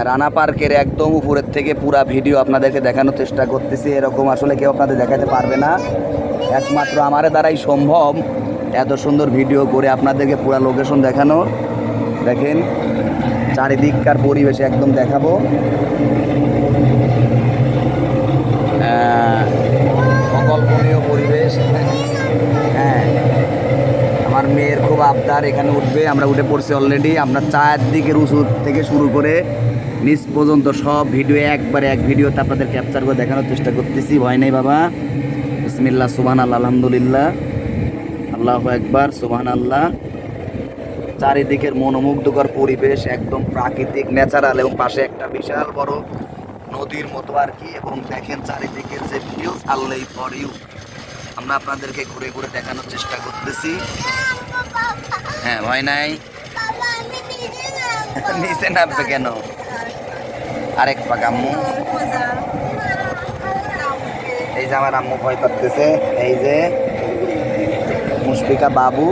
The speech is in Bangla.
রানা পার্কের একদম উপরের থেকে পুরা ভিডিও আপনাদেরকে দেখানোর চেষ্টা করতেছি। এরকম আসলে কেউ আপনাদের দেখাতে পারবে না, একমাত্র আমার দ্বারাই সম্ভব এত সুন্দর ভিডিও করে আপনাদেরকে পুরা লোকেশন দেখানোর। দেখেন চারিদিককার পরিবেশ একদম দেখাবো। অকল্পনীয় পরিবেশ। হ্যাঁ, আমার মেয়ের খুব আবদার এখানে উঠবে, আমরা উঠে পড়ছি অলরেডি। আমরা চারদিকের উঁচু থেকে শুরু করে নিচ পর্যন্ত সব ভিডিও একবারে এক ভিডিওতে আপনাদের ক্যাপচার করে দেখানোর চেষ্টা করতেছি। ভয় নেই বাবা। বিসমিল্লাহ, সুবহানাল্লাহ, আলহামদুলিল্লাহ, আল্লাহু আকবার, সুবহানাল্লাহ। চারিদিকের মনোমুগ্ধকর পরিবেশ, একদম প্রাকৃতিক ন্যাচারাল, এবং পাশে একটা বিশাল বড় নদীর মতো আর কি। এবং দেখেন চারিদিকের যে ভিউ, আল্লাহ ফর ইউ, আমরা আপনাদেরকে ঘুরে ঘুরে দেখানোর চেষ্টা করতেছি। হ্যাঁ, ভয় নাই। নিচে নামবে কেন? আরেক পাক আম্মু, এই যে আমার আম্মু ভয় করতেছে। এই যে মুশফিকা বাবু।